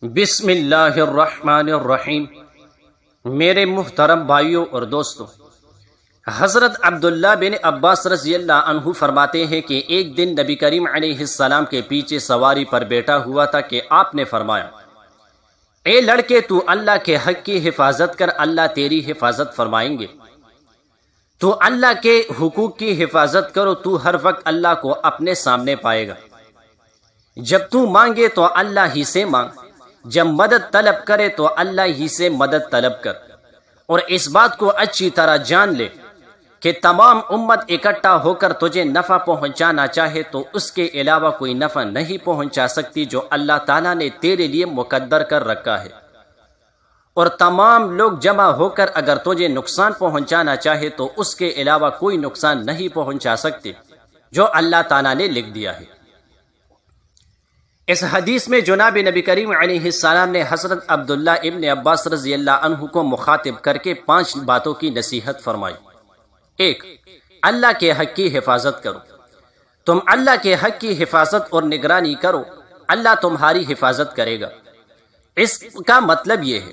بسم اللہ الرحمن الرحیم۔ میرے محترم بھائیوں اور دوستوں، حضرت عبداللہ بن عباس رضی اللہ عنہ فرماتے ہیں کہ ایک دن نبی کریم علیہ السلام کے پیچھے سواری پر بیٹھا ہوا تھا کہ آپ نے فرمایا، اے لڑکے، تو اللہ کے حق کی حفاظت کر، اللہ تیری حفاظت فرمائیں گے۔ تو اللہ کے حقوق کی حفاظت کرو، تو ہر وقت اللہ کو اپنے سامنے پائے گا۔ جب تو مانگے تو اللہ ہی سے مانگ، جب مدد طلب کرے تو اللہ ہی سے مدد طلب کر، اور اس بات کو اچھی طرح جان لے کہ تمام امت اکٹھا ہو کر تجھے نفع پہنچانا چاہے تو اس کے علاوہ کوئی نفع نہیں پہنچا سکتی جو اللہ تعالیٰ نے تیرے لیے مقدر کر رکھا ہے، اور تمام لوگ جمع ہو کر اگر تجھے نقصان پہنچانا چاہے تو اس کے علاوہ کوئی نقصان نہیں پہنچا سکتے جو اللہ تعالیٰ نے لکھ دیا ہے۔ اس حدیث میں جناب نبی کریم علیہ السلام نے حضرت عبداللہ ابن عباس رضی اللہ عنہ کو مخاطب کر کے 5 باتوں کی نصیحت فرمائی۔ 1، اللہ کے حق کی حفاظت کرو۔ تم اللہ کے حق کی حفاظت اور نگرانی کرو، اللہ تمہاری حفاظت کرے گا۔ اس کا مطلب یہ ہے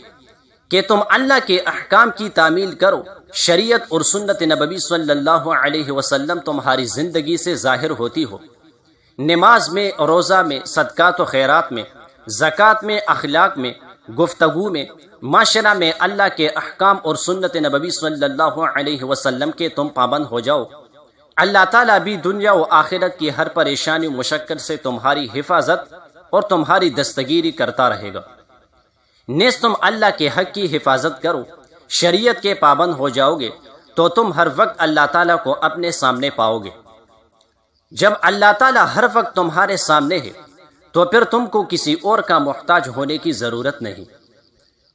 کہ تم اللہ کے احکام کی تعمیل کرو، شریعت اور سنت نبوی صلی اللہ علیہ وسلم تمہاری زندگی سے ظاہر ہوتی ہو، نماز میں، روزہ میں، صدقات و خیرات میں، زکوٰۃ میں، اخلاق میں، گفتگو میں، معاشرہ میں اللہ کے احکام اور سنت نبوی صلی اللہ علیہ وسلم کے تم پابند ہو جاؤ۔ اللہ تعالیٰ بھی دنیا و آخرت کی ہر پریشانی و مشقت سے تمہاری حفاظت اور تمہاری دستگیری کرتا رہے گا۔ نیز تم اللہ کے حق کی حفاظت کرو، شریعت کے پابند ہو جاؤ گے تو تم ہر وقت اللہ تعالیٰ کو اپنے سامنے پاؤ گے۔ جب اللہ تعالیٰ ہر وقت تمہارے سامنے ہے تو پھر تم کو کسی اور کا محتاج ہونے کی ضرورت نہیں،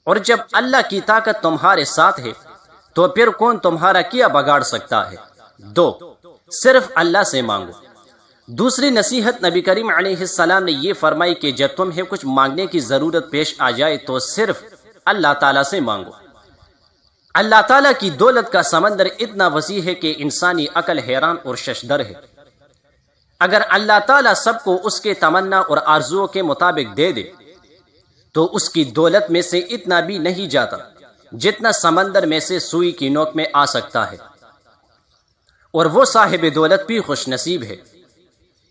اور جب اللہ کی طاقت تمہارے ساتھ ہے تو پھر کون تمہارا کیا بگاڑ سکتا ہے۔ 2، صرف اللہ سے مانگو۔ دوسری نصیحت نبی کریم علیہ السلام نے یہ فرمائی کہ جب تمہیں کچھ مانگنے کی ضرورت پیش آ جائے تو صرف اللہ تعالیٰ سے مانگو۔ اللہ تعالیٰ کی دولت کا سمندر اتنا وسیع ہے کہ انسانی عقل حیران اور ششدر ہے۔ اگر اللہ تعالیٰ سب کو اس کے تمنا اور آرزوؤں کے مطابق دے دے تو اس کی دولت میں سے اتنا بھی نہیں جاتا جتنا سمندر میں سے سوئی کی نوک میں آ سکتا ہے، اور وہ صاحب دولت بھی خوش نصیب ہے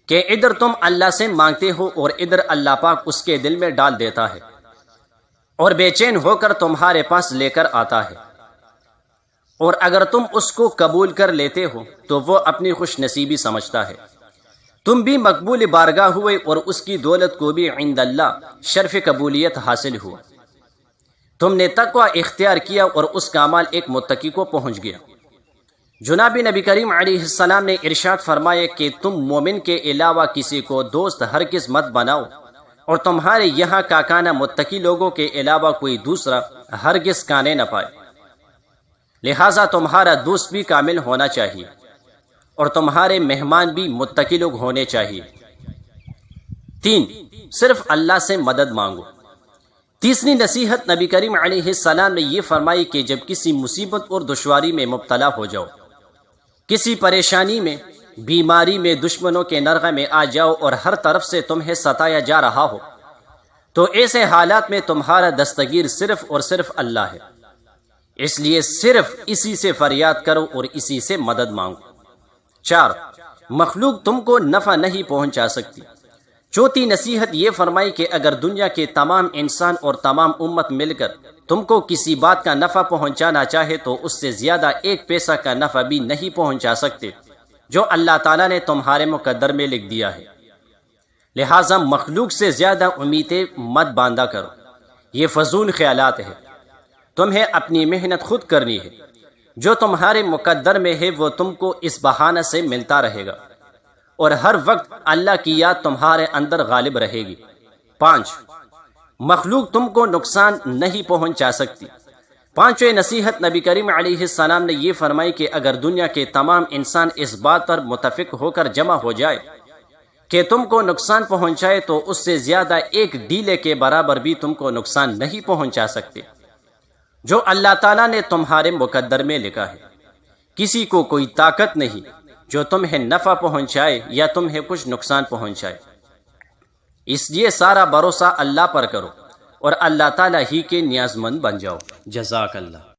کہ ادھر تم اللہ سے مانگتے ہو اور ادھر اللہ پاک اس کے دل میں ڈال دیتا ہے اور بے چین ہو کر تمہارے پاس لے کر آتا ہے، اور اگر تم اس کو قبول کر لیتے ہو تو وہ اپنی خوش نصیبی سمجھتا ہے۔ تم بھی مقبول بارگاہ ہوئے اور اس کی دولت کو بھی عند اللہ شرف قبولیت حاصل ہوا۔ تم نے تقوی اختیار کیا اور اس کا مال ایک متقی کو پہنچ گیا۔ جناب نبی کریم علیہ السلام نے ارشاد فرمایا کہ تم مومن کے علاوہ کسی کو دوست ہرگز مت بناؤ، اور تمہارے یہاں کاکانہ متقی لوگوں کے علاوہ کوئی دوسرا ہرگز کانے نہ پائے، لہٰذا تمہارا دوست بھی کامل ہونا چاہیے اور تمہارے مہمان بھی متقی لوگ ہونے چاہیے۔ 3، صرف اللہ سے مدد مانگو۔ تیسری نصیحت نبی کریم علیہ السلام نے یہ فرمائی کہ جب کسی مصیبت اور دشواری میں مبتلا ہو جاؤ، کسی پریشانی میں، بیماری میں، دشمنوں کے نرغے میں آ جاؤ اور ہر طرف سے تمہیں ستایا جا رہا ہو، تو ایسے حالات میں تمہارا دستگیر صرف اور صرف اللہ ہے، اس لیے صرف اسی سے فریاد کرو اور اسی سے مدد مانگو۔ 4، مخلوق تم کو نفع نہیں پہنچا سکتی۔ چوتھی نصیحت یہ فرمائی کہ اگر دنیا کے تمام انسان اور تمام امت مل کر تم کو کسی بات کا نفع پہنچانا چاہے تو اس سے زیادہ 1 پیسہ کا نفع بھی نہیں پہنچا سکتے جو اللہ تعالیٰ نے تمہارے مقدر میں لکھ دیا ہے، لہٰذا مخلوق سے زیادہ امیدیں مت باندھا کرو، یہ فضول خیالات ہے۔ تمہیں اپنی محنت خود کرنی ہے، جو تمہارے مقدر میں ہے وہ تم کو اس بہانہ سے ملتا رہے گا، اور ہر وقت اللہ کی یاد تمہارے اندر غالب رہے گی۔ 5، مخلوق تم کو نقصان نہیں پہنچا سکتی۔ 5ویں نصیحت نبی کریم علیہ السلام نے یہ فرمائی کہ اگر دنیا کے تمام انسان اس بات پر متفق ہو کر جمع ہو جائے کہ تم کو نقصان پہنچائے تو اس سے زیادہ 1 ڈیلے کے برابر بھی تم کو نقصان نہیں پہنچا سکتے جو اللہ تعالیٰ نے تمہارے مقدر میں لکھا ہے۔ کسی کو کوئی طاقت نہیں جو تمہیں نفع پہنچائے یا تمہیں کچھ نقصان پہنچائے، اس لیے سارا بھروسہ اللہ پر کرو اور اللہ تعالیٰ ہی کے نیاز مند بن جاؤ۔ جزاک اللہ۔